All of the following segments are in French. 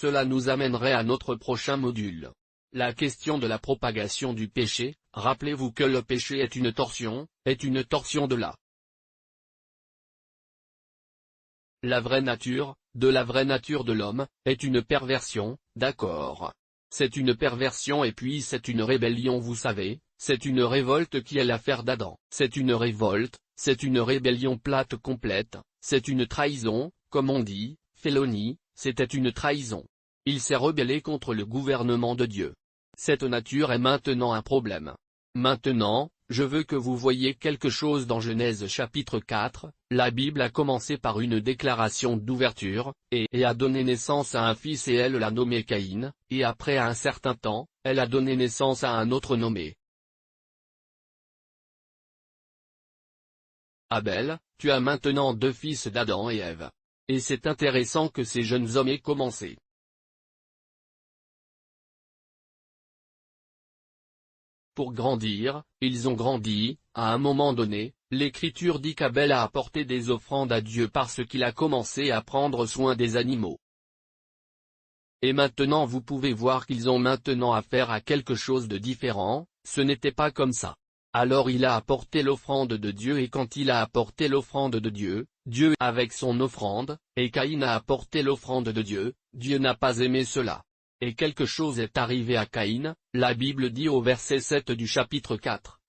Cela nous amènerait à notre prochain module. La question de la propagation du péché. Rappelez-vous que le péché est une torsion de la vraie nature, de la vraie nature de l'homme, est une perversion, d'accord. C'est une perversion et puis c'est une rébellion, vous savez, c'est une révolte qui est l'affaire d'Adam. C'est une révolte, c'est une rébellion plate complète, c'est une trahison, comme on dit, félonie, c'était une trahison. Il s'est rebellé contre le gouvernement de Dieu. Cette nature est maintenant un problème. Maintenant, je veux que vous voyiez quelque chose dans Genèse chapitre 4, la Bible a commencé par une déclaration d'ouverture, et a donné naissance à un fils et elle l'a nommé Caïn, et après un certain temps, elle a donné naissance à un autre nommé Abel. Tu as maintenant 2 fils d'Adam et Ève. Et c'est intéressant que ces jeunes hommes aient commencé pour grandir, ils ont grandi. À un moment donné, l'Écriture dit qu'Abel a apporté des offrandes à Dieu parce qu'il a commencé à prendre soin des animaux. Et maintenant vous pouvez voir qu'ils ont maintenant affaire à quelque chose de différent, ce n'était pas comme ça. Alors il a apporté l'offrande de Dieu et quand il a apporté l'offrande de Dieu, Dieu avec son offrande, et Caïn a apporté l'offrande de Dieu, Dieu n'a pas aimé cela. Et quelque chose est arrivé à Caïn, la Bible dit au verset 7 du chapitre 4.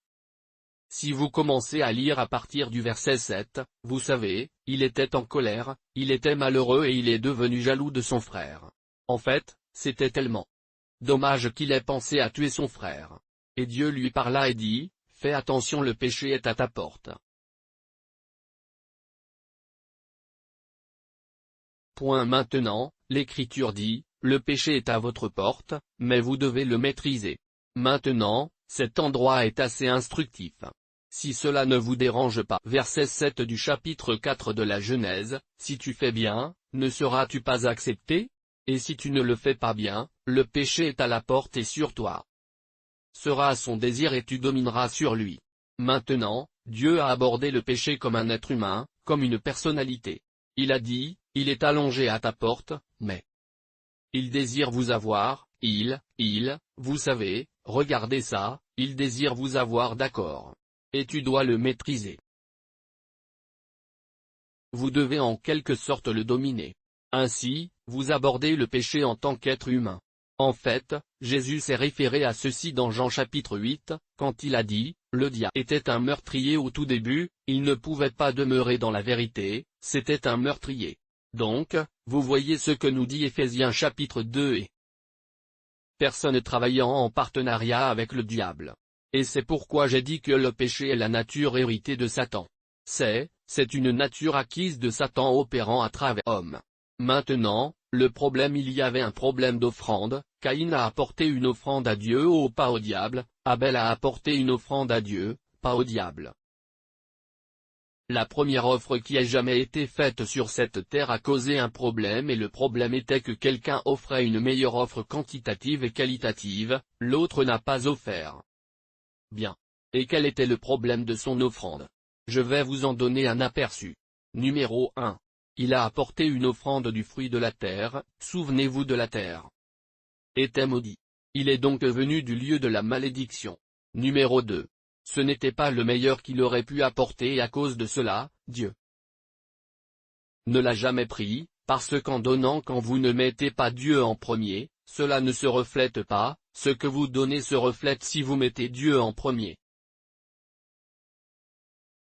Si vous commencez à lire à partir du verset 7, vous savez, il était en colère, il était malheureux et il est devenu jaloux de son frère. En fait, c'était tellement dommage qu'il ait pensé à tuer son frère. Et Dieu lui parla et dit, « Fais attention, le péché est à ta porte. » Maintenant, l'Écriture dit, le péché est à votre porte, mais vous devez le maîtriser. Maintenant, cet endroit est assez instructif. Si cela ne vous dérange pas, verset 7 du chapitre 4 de la Genèse, si tu fais bien, ne seras-tu pas accepté? Et si tu ne le fais pas bien, le péché est à la porte et sur toi sera son désir et tu domineras sur lui. Maintenant, Dieu a abordé le péché comme un être humain, comme une personnalité. Il a dit, il est allongé à ta porte, mais il désire vous avoir, vous savez, regardez ça, il désire vous avoir, d'accord. Et tu dois le maîtriser. Vous devez en quelque sorte le dominer. Ainsi, vous abordez le péché en tant qu'être humain. En fait, Jésus s'est référé à ceci dans Jean chapitre 8, quand il a dit, le diable était un meurtrier au tout début, il ne pouvait pas demeurer dans la vérité, c'était un meurtrier. Donc, vous voyez ce que nous dit Éphésiens chapitre 2 et personne travaillant en partenariat avec le diable. Et c'est pourquoi j'ai dit que le péché est la nature héritée de Satan. C'est une nature acquise de Satan opérant à travers l'homme. Maintenant, le problème, il y avait un problème d'offrande. Caïn a apporté une offrande à Dieu ou pas au diable, Abel a apporté une offrande à Dieu, pas au diable. La première offre qui ait jamais été faite sur cette terre a causé un problème et le problème était que quelqu'un offrait une meilleure offre quantitative et qualitative, l'autre n'a pas offert. Bien. Et quel était le problème de son offrande? Je vais vous en donner un aperçu. Numéro 1. Il a apporté une offrande du fruit de la terre, souvenez-vous de la terre était maudit. Il est donc venu du lieu de la malédiction. Numéro 2. Ce n'était pas le meilleur qu'il aurait pu apporter et à cause de cela, Dieu ne l'a jamais pris, parce qu'en donnant quand vous ne mettez pas Dieu en premier, cela ne se reflète pas, ce que vous donnez se reflète si vous mettez Dieu en premier.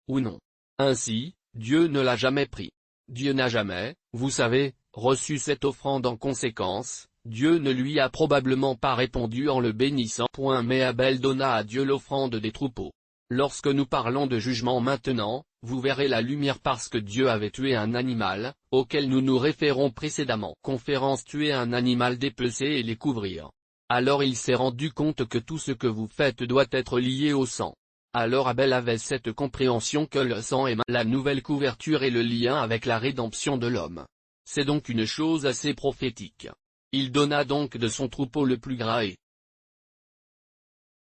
Ou non. Ainsi, Dieu ne l'a jamais pris. Dieu n'a jamais, vous savez, reçu cette offrande en conséquence, Dieu ne lui a probablement pas répondu en le bénissant. Mais Abel donna à Dieu l'offrande des troupeaux. Lorsque nous parlons de jugement maintenant, vous verrez la lumière parce que Dieu avait tué un animal, auquel nous nous référons précédemment. Conférence tuer un animal dépecé et les couvrir. Alors il s'est rendu compte que tout ce que vous faites doit être lié au sang. Alors Abel avait cette compréhension que le sang est la nouvelle couverture et le lien avec la rédemption de l'homme. C'est donc une chose assez prophétique. Il donna donc de son troupeau le plus gras et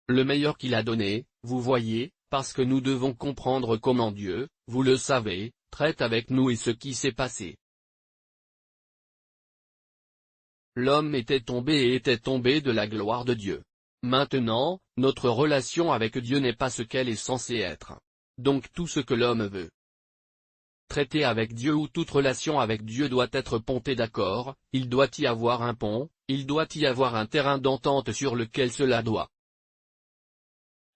le meilleur qu'il a donné, vous voyez, parce que nous devons comprendre comment Dieu, vous le savez, traite avec nous et ce qui s'est passé. l'homme était tombé de la gloire de Dieu. Maintenant, notre relation avec Dieu n'est pas ce qu'elle est censée être. Donc tout ce que l'homme veut traiter avec Dieu ou toute relation avec Dieu doit être ponté d'accord, il doit y avoir un pont, il doit y avoir un terrain d'entente sur lequel cela doit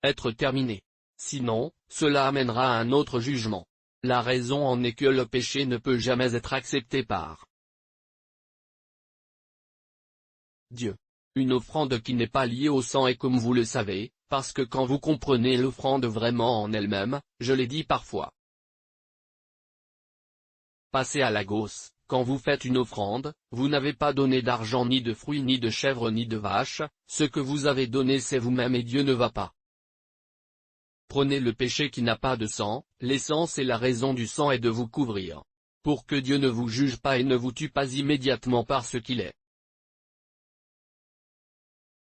être terminé. Sinon, cela amènera à un autre jugement. La raison en est que le péché ne peut jamais être accepté par Dieu. Une offrande qui n'est pas liée au sang est comme vous le savez, parce que quand vous comprenez l'offrande vraiment en elle-même, je l'ai dit parfois. Passez à la gosse, quand vous faites une offrande, vous n'avez pas donné d'argent ni de fruits ni de chèvres ni de vaches, ce que vous avez donné c'est vous-même et Dieu ne va pas. Prenez le péché qui n'a pas de sang, l'essence et la raison du sang est de vous couvrir. Pour que Dieu ne vous juge pas et ne vous tue pas immédiatement parce qu'il est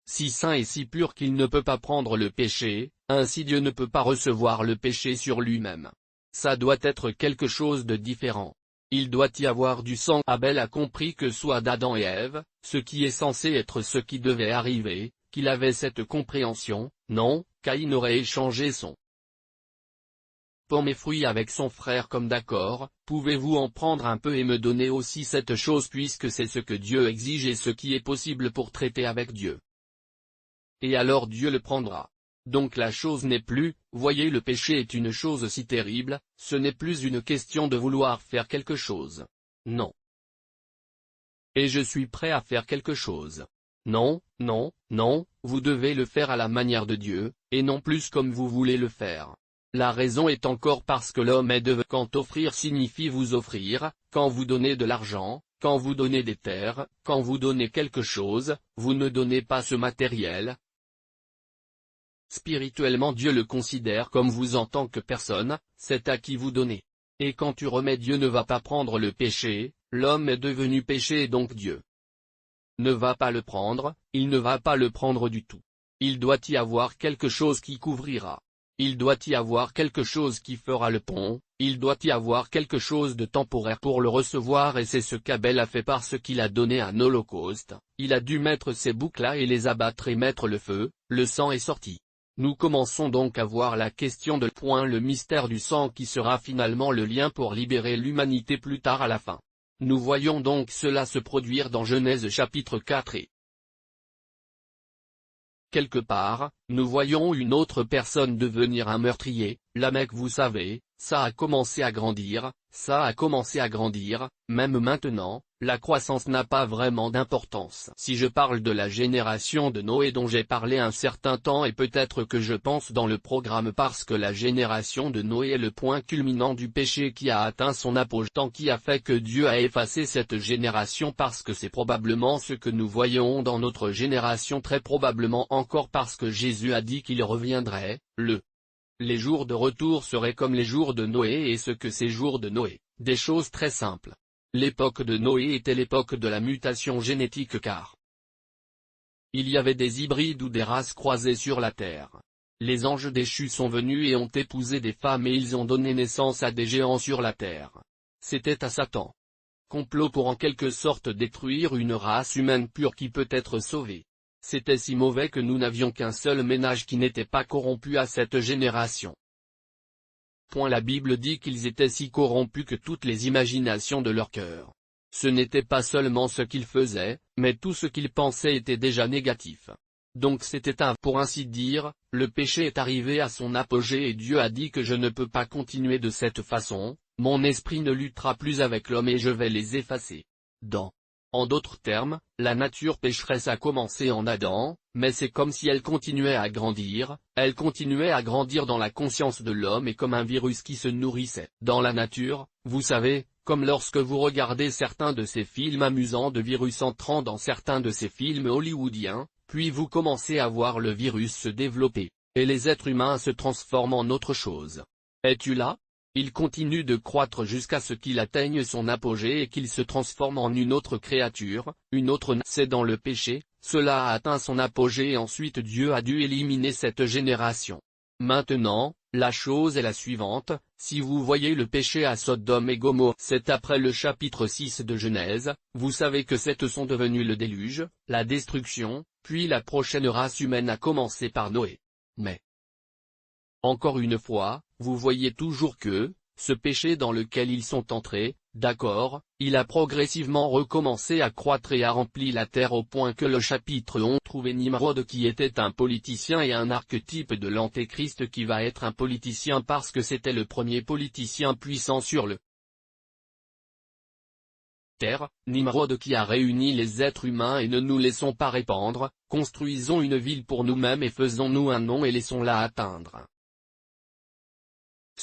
si saint et si pur qu'il ne peut pas prendre le péché, ainsi Dieu ne peut pas recevoir le péché sur lui-même. Ça doit être quelque chose de différent. Il doit y avoir du sang. Abel a compris que soit d'Adam et Ève, ce qui est censé être ce qui devait arriver, qu'il avait cette compréhension, non, Caïn aurait échangé son pomme et fruits avec son frère comme d'accord, pouvez-vous en prendre un peu et me donner aussi cette chose puisque c'est ce que Dieu exige et ce qui est possible pour traiter avec Dieu. Et alors Dieu le prendra. Donc la chose n'est plus, voyez le péché est une chose si terrible, ce n'est plus une question de vouloir faire quelque chose. Non. Et je suis prêt à faire quelque chose. Non, non, non, vous devez le faire à la manière de Dieu, et non plus comme vous voulez le faire. La raison est encore parce que l'homme est devenu. Quand offrir signifie vous offrir, quand vous donnez de l'argent, quand vous donnez des terres, quand vous donnez quelque chose, vous ne donnez pas ce matériel. Spirituellement Dieu le considère comme vous en tant que personne, c'est à qui vous donnez. Et quand tu remets Dieu ne va pas prendre le péché, l'homme est devenu péché et donc Dieu ne va pas le prendre, il ne va pas le prendre du tout. Il doit y avoir quelque chose qui couvrira. Il doit y avoir quelque chose qui fera le pont, il doit y avoir quelque chose de temporaire pour le recevoir et c'est ce qu'Abel a fait parce qu'il a donné un holocauste, il a dû mettre ces boucs-là et les abattre et mettre le feu, le sang est sorti. Nous commençons donc à voir la question de le mystère du sang qui sera finalement le lien pour libérer l'humanité plus tard à la fin. Nous voyons donc cela se produire dans Genèse chapitre 4 et quelque part, nous voyons une autre personne devenir un meurtrier, Lamech vous savez, ça a commencé à grandir, même maintenant, la croissance n'a pas vraiment d'importance. Si je parle de la génération de Noé dont j'ai parlé un certain temps et peut-être que je pense dans le programme parce que la génération de Noé est le point culminant du péché qui a atteint son apogée, tant qui a fait que Dieu a effacé cette génération parce que c'est probablement ce que nous voyons dans notre génération très probablement encore parce que Jésus a dit qu'il reviendrait, les jours de retour seraient comme les jours de Noé et ce que ces jours de Noé, des choses très simples. L'époque de Noé était l'époque de la mutation génétique car il y avait des hybrides ou des races croisées sur la terre. Les anges déchus sont venus et ont épousé des femmes et ils ont donné naissance à des géants sur la terre. C'était à Satan. Complot pour en quelque sorte détruire une race humaine pure qui peut être sauvée. C'était si mauvais que nous n'avions qu'un seul ménage qui n'était pas corrompu à cette génération. La Bible dit qu'ils étaient si corrompus que toutes les imaginations de leur cœur. Ce n'était pas seulement ce qu'ils faisaient, mais tout ce qu'ils pensaient était déjà négatif. Donc c'était pour ainsi dire, le péché est arrivé à son apogée et Dieu a dit que je ne peux pas continuer de cette façon, mon esprit ne luttera plus avec l'homme et je vais les effacer. En d'autres termes, la nature pécheresse a commencé en Adam, mais c'est comme si elle continuait à grandir dans la conscience de l'homme et comme un virus qui se nourrissait. Dans la nature, vous savez, comme lorsque vous regardez certains de ces films amusants de virus entrant dans certains de ces films hollywoodiens, puis vous commencez à voir le virus se développer, et les êtres humains se transforment en autre chose. Es-tu là ? Il continue de croître jusqu'à ce qu'il atteigne son apogée et qu'il se transforme en une autre créature, c'est dans le péché, cela a atteint son apogée et ensuite Dieu a dû éliminer cette génération. Maintenant, La chose est la suivante, si vous voyez le péché à Sodome et Gomorrhe, c'est après le chapitre 6 de Genèse, vous savez que ces sont devenus le déluge, la destruction, puis la prochaine race humaine a commencé par Noé. Mais, encore une fois, vous voyez toujours que, ce péché dans lequel ils sont entrés, d'accord, il a progressivement recommencé à croître et a rempli la terre au point que le chapitre 11 trouvait Nimrod qui était un politicien et un archétype de l'antéchrist qui va être un politicien parce que c'était le premier politicien puissant sur le terre, Nimrod qui a réuni les êtres humains et ne nous laissons pas répandre, construisons une ville pour nous-mêmes et faisons-nous un nom et laissons-la atteindre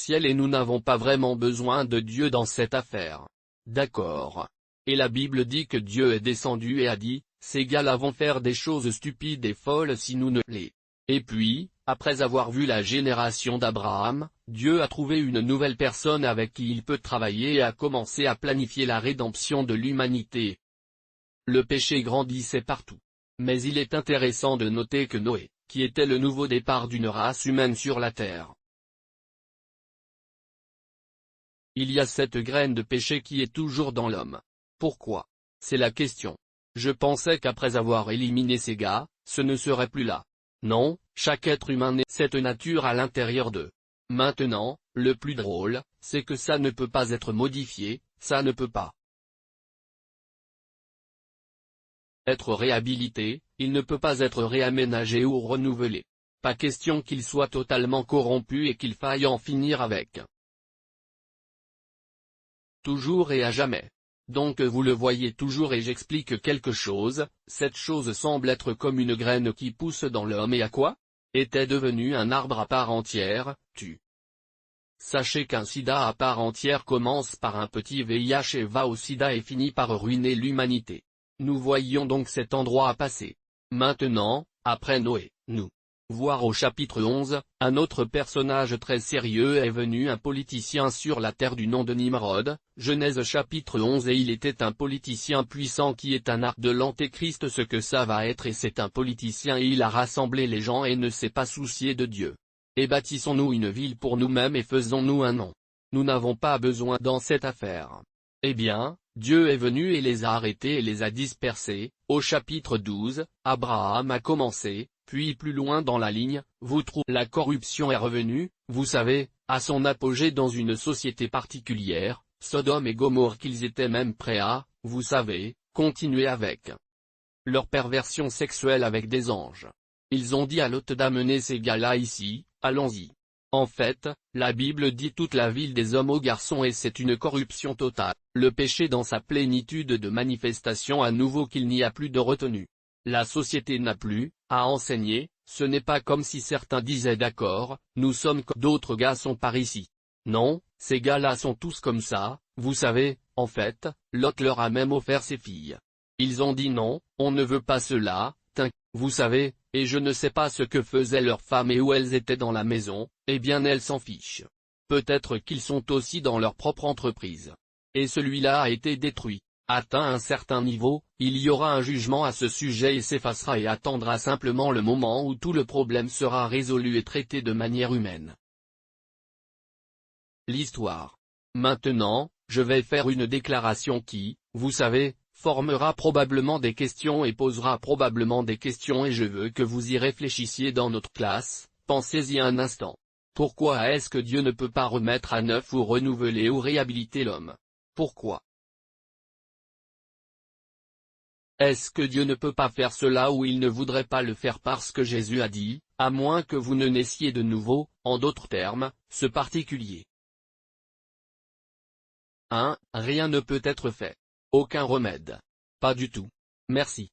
ciel et nous n'avons pas vraiment besoin de Dieu dans cette affaire. D'accord. Et la Bible dit que Dieu est descendu et a dit, ces gars-là vont faire des choses stupides et folles si nous ne les. Et puis, après avoir vu la génération d'Abraham, Dieu a trouvé une nouvelle personne avec qui il peut travailler et a commencé à planifier la rédemption de l'humanité. Le péché grandissait partout. Mais il est intéressant de noter que Noé, qui était le nouveau départ d'une race humaine sur la terre, il y a cette graine de péché qui est toujours dans l'homme. Pourquoi? C'est la question. Je pensais qu'après avoir éliminé ces gars, ce ne serait plus là. Non, chaque être humain naît cette nature à l'intérieur d'eux. Maintenant, le plus drôle, c'est que ça ne peut pas être modifié, ça ne peut pas être réhabilité, il ne peut pas être réaménagé ou renouvelé. Pas question qu'il soit totalement corrompu et qu'il faille en finir avec. Toujours et à jamais. Donc vous le voyez toujours et j'explique quelque chose, cette chose semble être comme une graine qui pousse dans l'homme et à quoi? Était devenu un arbre à part entière, Sachez qu'un sida à part entière commence par un petit VIH et va au sida et finit par ruiner l'humanité. Nous voyions donc cet endroit à passer. Maintenant, après Noé, nous voir au chapitre 11, un autre personnage très sérieux est venu, un politicien sur la terre du nom de Nimrod, Genèse chapitre 11 et il était un politicien puissant qui est un arc de l'antéchrist ce que ça va être et c'est un politicien et il a rassemblé les gens et ne s'est pas soucié de Dieu. Et bâtissons-nous une ville pour nous-mêmes et faisons-nous un nom. Nous n'avons pas besoin dans cette affaire. Eh bien, Dieu est venu et les a arrêtés et les a dispersés, au chapitre 12, Abraham a commencé. Puis plus loin dans la ligne, vous trouvez la corruption est revenue, vous savez, à son apogée dans une société particulière, Sodome et Gomorrhe qu'ils étaient même prêts à, vous savez, continuer avec leur perversion sexuelle avec des anges. Ils ont dit à Lot d'amener ces gars-là ici, allons-y. En fait, la Bible dit toute la ville des hommes aux garçons et c'est une corruption totale, le péché dans sa plénitude de manifestation à nouveau qu'il n'y a plus de retenue. La société n'a plus à enseigner, ce n'est pas comme si certains disaient d'accord, nous sommes comme d'autres gars sont par ici. Non, ces gars-là sont tous comme ça, vous savez, en fait, Lot leur a même offert ses filles. Ils ont dit non, on ne veut pas cela, vous savez, et je ne sais pas ce que faisaient leurs femmes et où elles étaient dans la maison, eh bien elles s'en fichent. Peut-être qu'ils sont aussi dans leur propre entreprise. Et celui-là a été détruit. Atteint un certain niveau, il y aura un jugement à ce sujet et s'effacera et attendra simplement le moment où tout le problème sera résolu et traité de manière humaine. L'histoire. Maintenant, je vais faire une déclaration qui, vous savez, formera probablement des questions et posera probablement des questions et je veux que vous y réfléchissiez dans notre classe, pensez-y un instant. Pourquoi est-ce que Dieu ne peut pas remettre à neuf ou renouveler ou réhabiliter l'homme? Pourquoi? Est-ce que Dieu ne peut pas faire cela ou il ne voudrait pas le faire parce que Jésus a dit, à moins que vous ne naissiez de nouveau, en d'autres termes, ce particulier 1. Rien ne peut être fait. Aucun remède. Pas du tout. Merci.